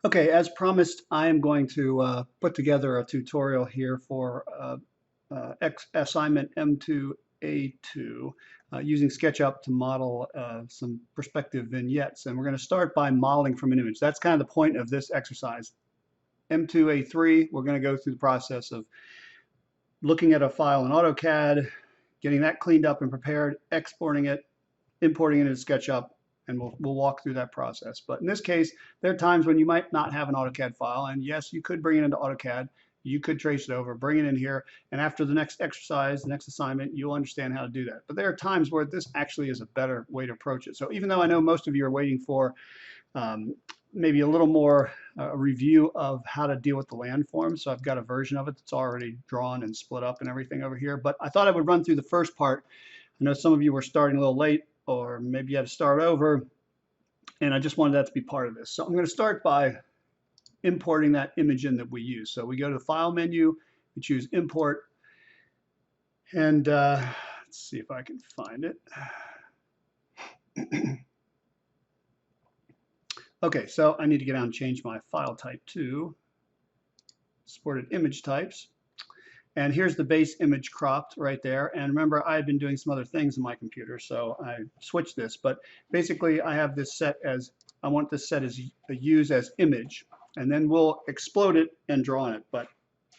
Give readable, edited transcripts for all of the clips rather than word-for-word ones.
Okay, as promised, I am going to put together a tutorial here for assignment M2A2 using SketchUp to model some perspective vignettes. And we're going to start by modeling from an image. That's kind of the point of this exercise. M2A3, we're going to go through the process of looking at a file in AutoCAD, getting that cleaned up and prepared, exporting it, importing it into SketchUp, and we'll walk through that process. But in this case, there are times when you might not have an AutoCAD file, and yes, you could bring it into AutoCAD. You could trace it over, bring it in here, and after the next exercise, the next assignment, you'll understand how to do that. But there are times where this actually is a better way to approach it. So even though I know most of you are waiting for maybe a little more review of how to deal with the landform, so I've got a version of it that's already drawn and split up and everything over here. But I thought I would run through the first part. I know some of you were starting a little late, or maybe you had to start over, and I just wanted that to be part of this. So I'm going to start by importing that image in that we use. So we go to the File menu, we choose Import, and let's see if I can find it. Okay, so I need to get down and change my file type to supported image types. And here's the base image cropped right there. And remember, I had been doing some other things in my computer, so I switched this. But basically, I have this set as, I want this set as use as image. And then we'll explode it and draw on it. But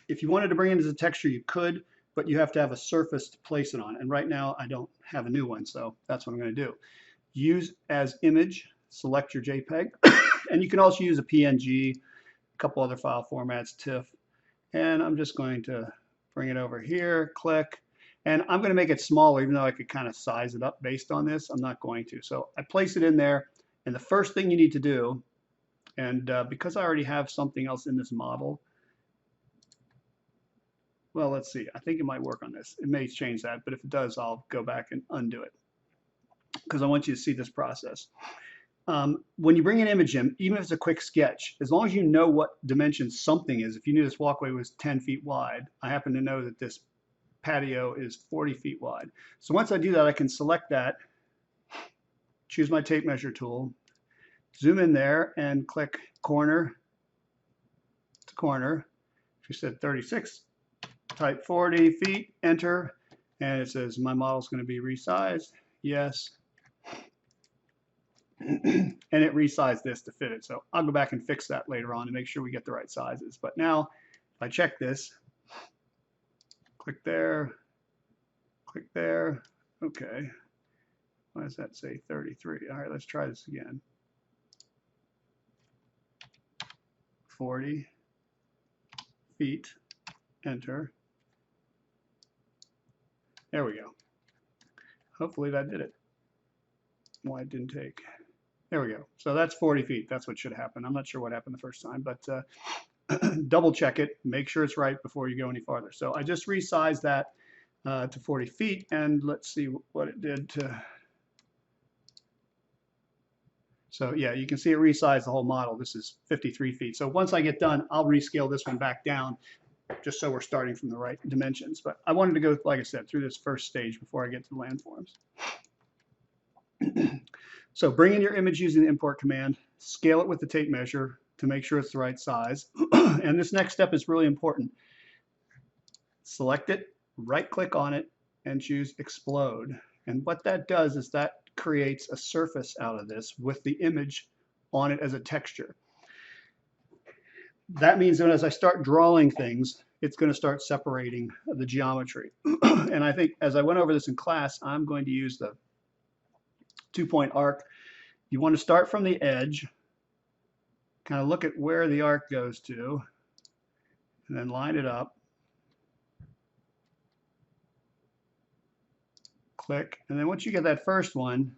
if you wanted to bring it as a texture, you could, but you have to have a surface to place it on. And right now, I don't have a new one, so that's what I'm going to do. Use as image, select your JPEG. And you can also use a PNG, a couple other file formats, TIFF. And I'm just going to bring it over here, click, and I'm going to make it smaller, even though I could kind of size it up based on this. I'm not going to. So I place it in there, and the first thing you need to do, and because I already have something else in this model, well, let's see. I think it might work on this. It may change that, but if it does, I'll go back and undo it because I want you to see this process. When you bring an image in, even if it's a quick sketch, as long as you know what dimension something is, if you knew this walkway was 10 feet wide, I happen to know that this patio is 40 feet wide. So once I do that, I can select that, choose my tape measure tool, zoom in there and click corner to corner. If you said 36, type 40 feet, enter, and it says my model is going to be resized. Yes. And it resized this to fit it. So I'll go back and fix that later on to make sure we get the right sizes. But now, if I check this, click there, okay. Why does that say 33? All right, let's try this again. 40 feet, enter. There we go. Hopefully that did it. Why it didn't take. There we go. So that's 40 feet. That's what should happen. I'm not sure what happened the first time, but double check it. Make sure it's right before you go any farther. So I just resized that to 40 feet, and let's see what it did to. So yeah, you can see it resized the whole model. This is 53 feet. So once I get done, I'll rescale this one back down just so we're starting from the right dimensions. But I wanted to go, like I said, through this first stage before I get to the landforms. So bring in your image using the import command, scale it with the tape measure to make sure it's the right size. And this next step is really important. Select it, right click on it, and choose explode. And what that does is that creates a surface out of this with the image on it as a texture. That means that as I start drawing things, it's going to start separating the geometry. And I think as I went over this in class, I'm going to use the 2-point arc. You want to start from the edge, kind of look at where the arc goes to, and then line it up. Click, and then once you get that first one,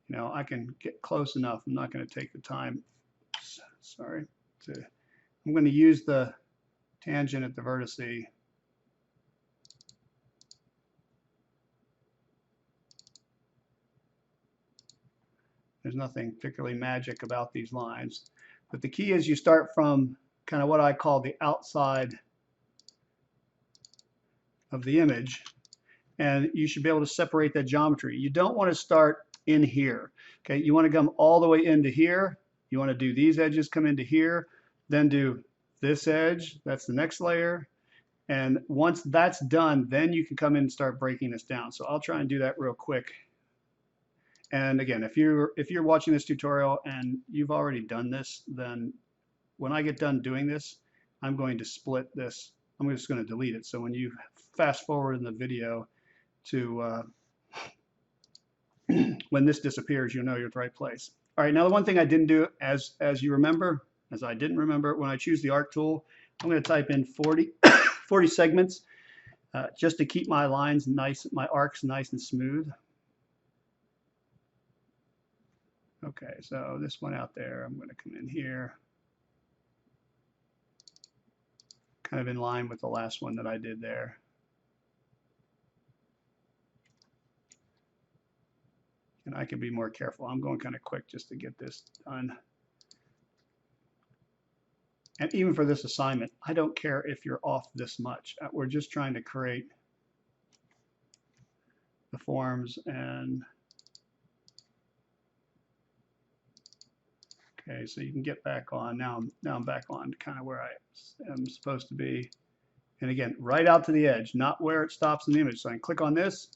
you know, I can get close enough. I'm not going to take the time, sorry, I'm going to use the tangent at the vertice. There's nothing particularly magic about these lines. But the key is you start from kind of what I call the outside of the image, and you should be able to separate that geometry. You don't want to start in here. Okay, you want to come all the way into here You want to do these edges come into here, then do this edge, that's the next layer. And once that's done, then you can come in and start breaking this down. So I'll try and do that real quick. And again, if you're watching this tutorial and you've already done this, then when I get done doing this, I'm going to split this. I'm just going to delete it. So when you fast forward in the video to when this disappears, you'll know you're at the right place. All right, now the one thing I didn't do, as you remember, as I didn't remember, when I choose the arc tool, I'm going to type in 40 segments just to keep my lines nice, my arcs nice and smooth. Okay, so this one out there, I'm going to come in here, kind of in line with the last one that I did there. And I can be more careful. I'm going kind of quick just to get this done. And even for this assignment, I don't care if you're off this much. We're just trying to create the forms and okay, so you can get back on. Now I'm back on kind of where I am supposed to be. And again, right out to the edge, not where it stops in the image. So I can click on this,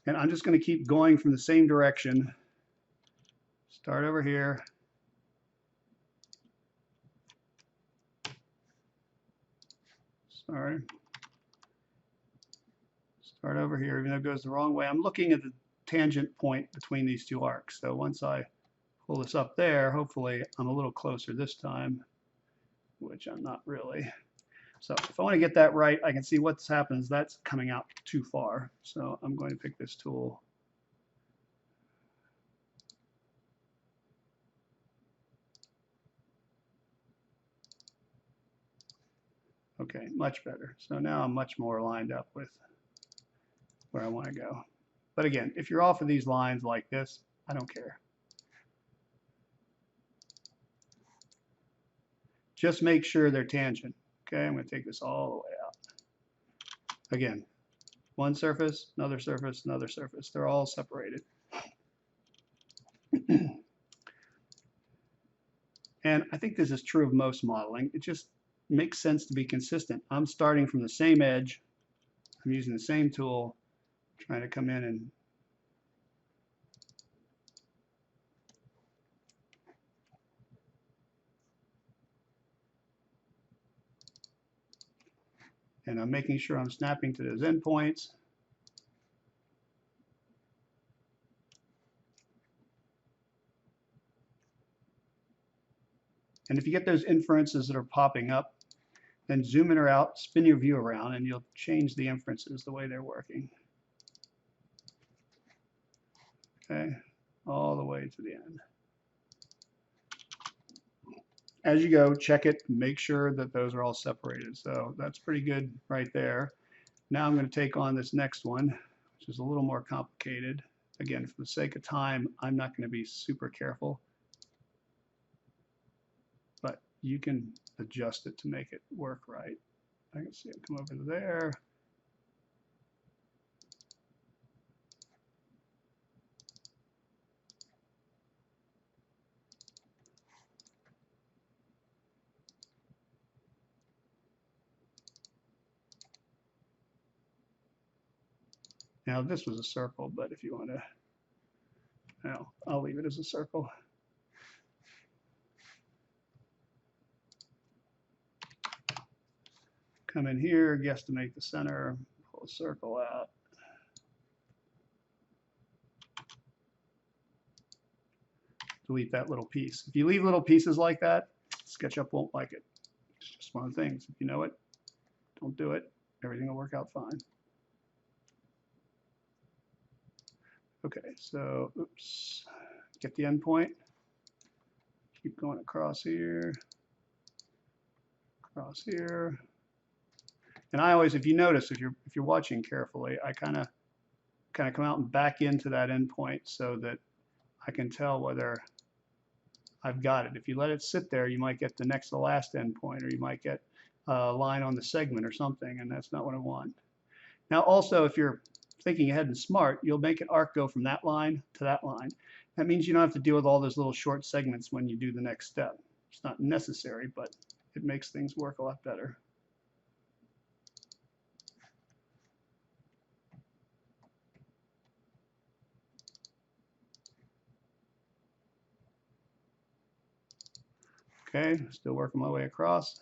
and I'm just going to keep going from the same direction. Start over here. Sorry. Start over here, even though it goes the wrong way. I'm looking at the tangent point between these two arcs. So once I pull this up there, hopefully I'm a little closer this time, which I'm not really. So if I want to get that right, I can see what's happened is that's coming out too far. So I'm going to pick this tool. Okay, much better. So now I'm much more lined up with where I want to go. But again, if you're off of these lines like this, I don't care. Just make sure they're tangent. Okay, I'm going to take this all the way out. Again, one surface, another surface, another surface. They're all separated. And I think this is true of most modeling. It just makes sense to be consistent. I'm starting from the same edge. I'm using the same tool, trying to come in and I'm making sure I'm snapping to those endpoints. And if you get those inferences that are popping up, then zoom in or out, spin your view around, and you'll change the inferences the way they're working. Okay, all the way to the end. As you go, check it, make sure that those are all separated. So that's pretty good right there. Now I'm going to take on this next one, which is a little more complicated. Again, for the sake of time, I'm not going to be super careful. But you can adjust it to make it work right. I can see it come over there. Now this was a circle, but if you want to, no, I'll leave it as a circle. Come in here, guesstimate the center, pull a circle out. Delete that little piece. If you leave little pieces like that, SketchUp won't like it. It's just one of the things. If you know it, don't do it. Everything will work out fine. Okay, so oops, get the endpoint. Keep going across here, across here. And I always, if you notice, if you're watching carefully, I kind of come out and back into that endpoint so that I can tell whether I've got it. If you let it sit there, you might get the next to last endpoint, or you might get a line on the segment or something, and that's not what I want. Now also, if you're thinking ahead and smart, you'll make an arc go from that line to that line. That means you don't have to deal with all those little short segments when you do the next step. It's not necessary, but it makes things work a lot better. Okay, still working my way across.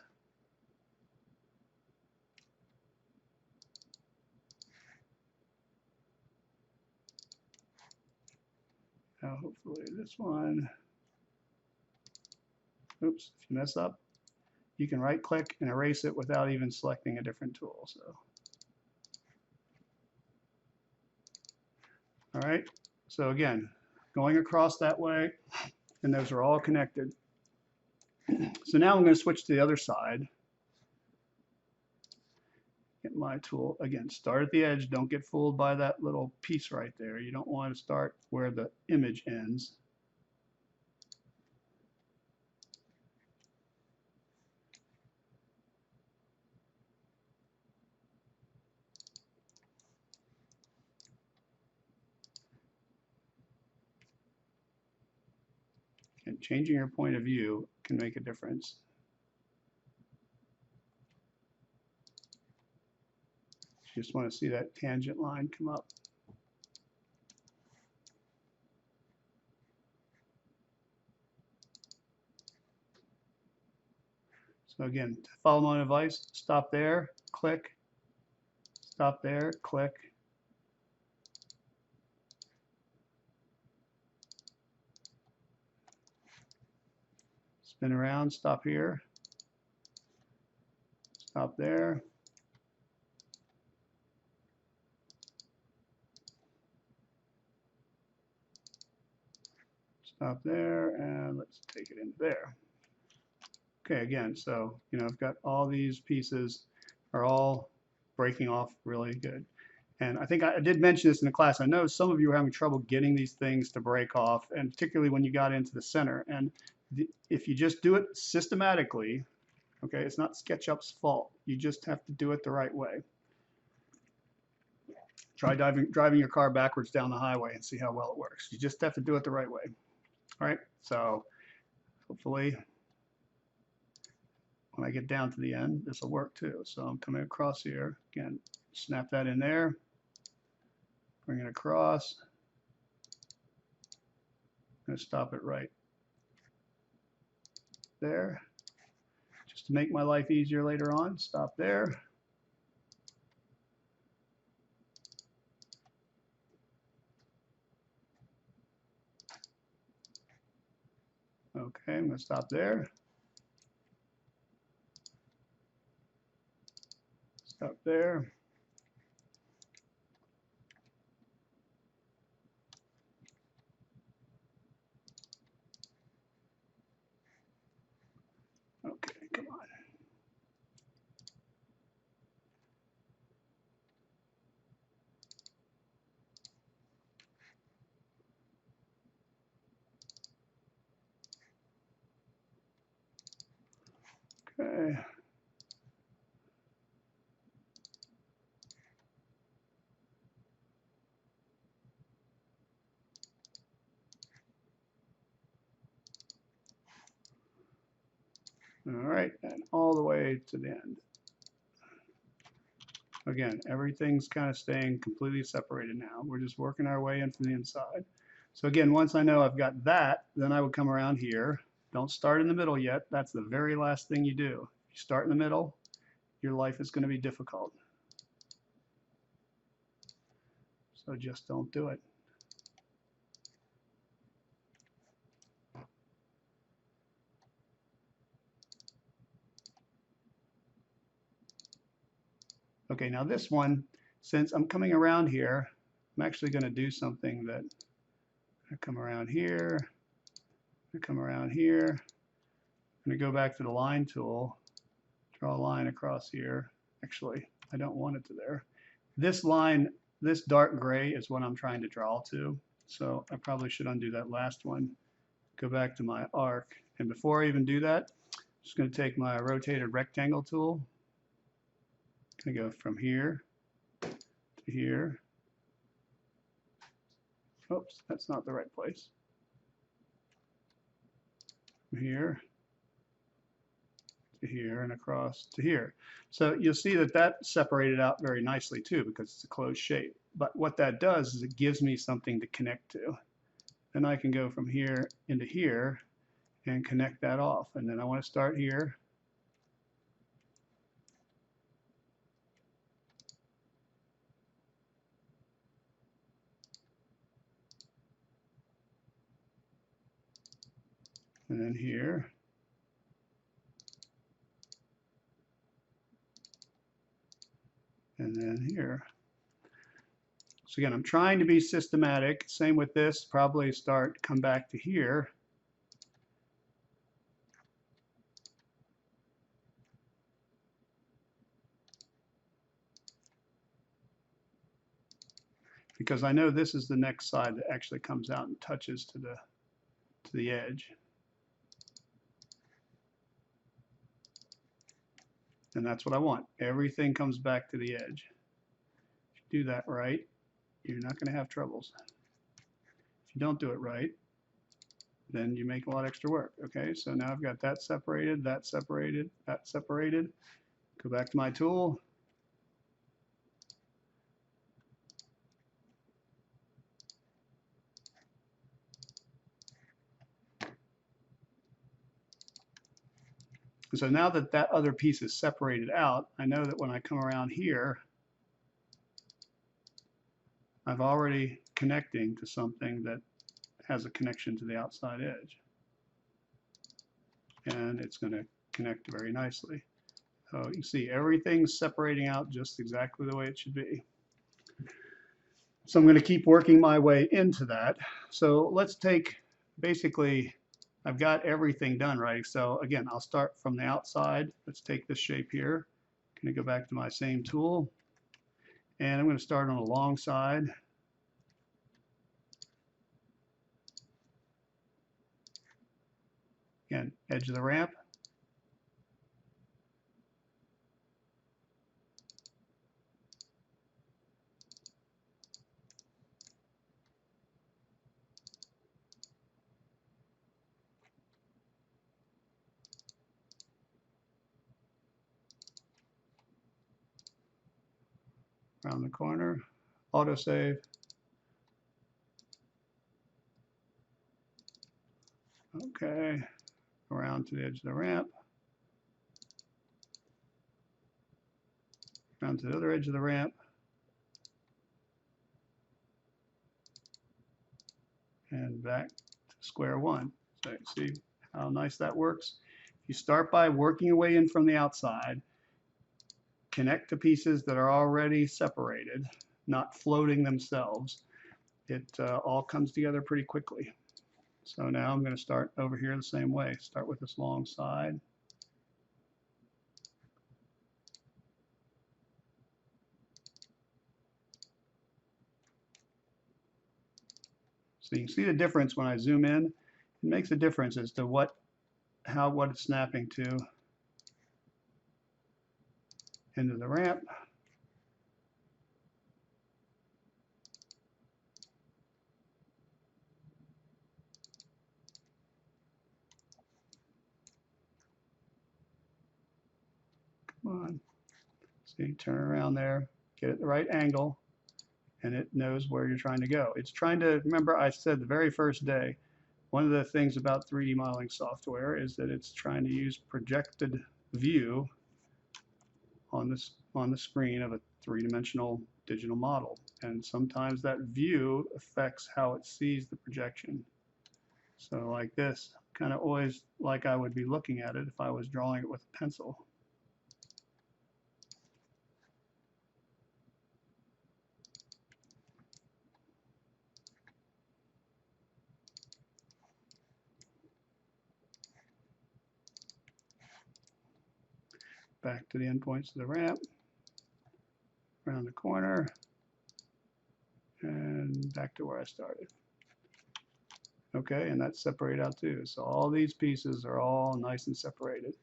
Now hopefully this one, oops, if you mess up, you can right click and erase it without even selecting a different tool. So, all right, so again, going across that way, and those are all connected. So now I'm going to switch to the other side. Get my tool, again, start at the edge. Don't get fooled by that little piece right there. You don't want to start where the image ends. And changing your point of view can make a difference. You just want to see that tangent line come up. So again, to follow my advice, stop there, click, stop there, click. Spin around, stop here, stop there. Stop there, and let's take it into there. Okay, again, so, I've got all these pieces are all breaking off really good. And I think I did mention this in the class. I know some of you are having trouble getting these things to break off, and particularly when you got into the center. And if you just do it systematically, okay, it's not SketchUp's fault. You just have to do it the right way. Try driving your car backwards down the highway and see how well it works. You just have to do it the right way. All right, so hopefully when I get down to the end, this will work too. So I'm coming across here. Again, snap that in there, bring it across. I'm going to stop it right there. Just to make my life easier later on, stop there. Okay, I'm going to stop there. Stop there. Okay, come on. Okay. All right, and all the way to the end. Again, everything's kind of staying completely separated now. We're just working our way in from the inside. So again, once I know I've got that, then I would come around here. Don't start in the middle yet. That's the very last thing you do. If you start in the middle, your life is going to be difficult. So just don't do it. Okay, now this one, since I'm coming around here, I'm actually going to do something that I come around here, I come around here. I'm going to go back to the line tool, draw a line across here. Actually, I don't want it to there. This line, this dark gray is what I'm trying to draw to. So I probably should undo that last one. Go back to my arc. And before I even do that, I'm just going to take my rotated rectangle tool. I'm going to go from here to here. Oops, that's not the right place. From here to here and across to here. So you'll see that that separated out very nicely too because it's a closed shape. But what that does is it gives me something to connect to. Then I can go from here into here and connect that off. And then I want to start here. And then here. And then here. So again, I'm trying to be systematic. Same with this, probably come back to here. Because I know this is the next side that actually comes out and touches to the edge. And that's what I want. Everything comes back to the edge. If you do that right, you're not going to have troubles. If you don't do it right, then you make a lot of extra work. Okay, so now I've got that separated, that separated, that separated. Go back to my tool. And so now that that other piece is separated out, I know that when I come around here, I've already connecting to something that has a connection to the outside edge. And it's going to connect very nicely. So you see everything's separating out just exactly the way it should be. So I'm going to keep working my way into that. So let's take, basically, I've got everything done, right? So again, I'll start from the outside. Let's take this shape here. I'm going to go back to my same tool. And I'm going to start on the long side. Again, edge of the ramp. Around the corner, autosave. Okay, around to the edge of the ramp. Around to the other edge of the ramp. And back to square one. So you see how nice that works? You start by working your way in from the outside, connect to pieces that are already separated, not floating themselves. It all comes together pretty quickly. So now I'm going to start over here the same way. Start with this long side. So you can see the difference when I zoom in. It makes a difference as to what it's snapping to into the ramp. Come on. So you turn around there, get it the right angle, and it knows where you're trying to go. It's trying to, remember I said the very first day, one of the things about 3D modeling software is that it's trying to use projected view on the screen of a three-dimensional digital model. And sometimes that view affects how it sees the projection. So like this, kind of always like I would be looking at it if I was drawing it with a pencil. Back to the endpoints of the ramp, around the corner, and back to where I started. Okay, and that's separated out too. So all these pieces are all nice and separated.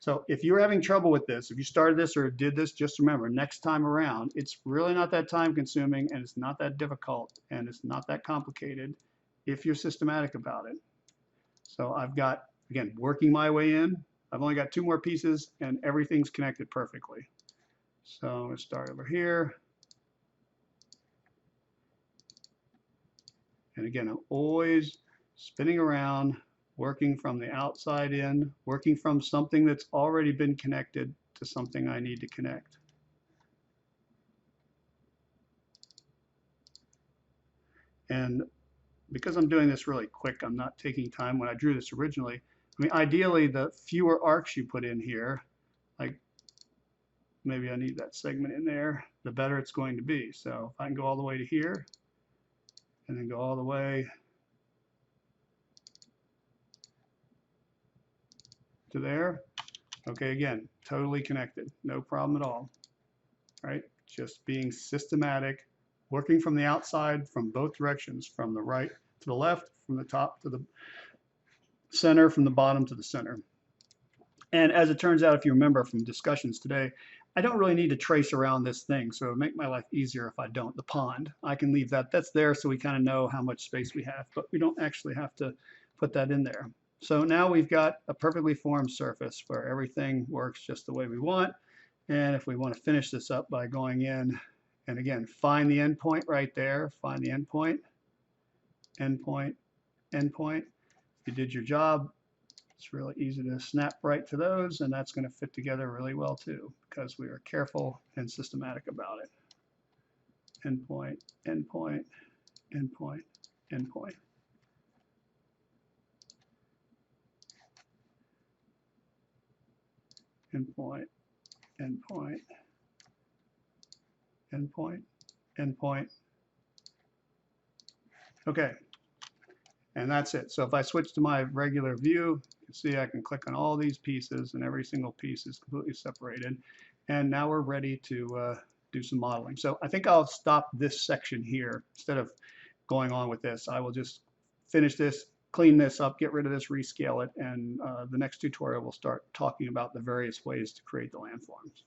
So if you're having trouble with this, if you started this or did this, just remember, next time around, it's really not that time consuming and it's not that difficult and it's not that complicated if you're systematic about it. So I've got, again, working my way in. I've only got 2 more pieces and everything's connected perfectly. So I'm going to start over here. And again, I'm always spinning around, working from the outside in, working from something that's already been connected to something I need to connect. And because I'm doing this really quick, I'm not taking time. When I drew this originally, I mean, ideally, the fewer arcs you put in here, like maybe I need that segment in there, the better it's going to be. So if I can go all the way to here, and then go all the way to there. Okay, again, totally connected, no problem at all, right? Just being systematic, working from the outside, from both directions, from the right to the left, from the top to the center, from the bottom to the center. And as it turns out, if you remember from discussions today, I don't really need to trace around this thing, so it would make my life easier if I don't. The pond, I can leave that. That's there so we kind of know how much space we have, but we don't actually have to put that in there. So now we've got a perfectly formed surface where everything works just the way we want. And if we want to finish this up by going in, and again, find the endpoint right there, find the endpoint, endpoint, endpoint. If you did your job, it's really easy to snap right to those, and that's going to fit together really well too, because we are careful and systematic about it. Endpoint, endpoint, endpoint, endpoint. Endpoint, endpoint, endpoint, endpoint. Okay, and that's it. So if I switch to my regular view, you can see I can click on all these pieces and every single piece is completely separated. And now we're ready to do some modeling. So I think I'll stop this section here. Instead of going on with this, I will just finish this, clean this up, get rid of this, rescale it, and the next tutorial we'll start talking about the various ways to create the landforms.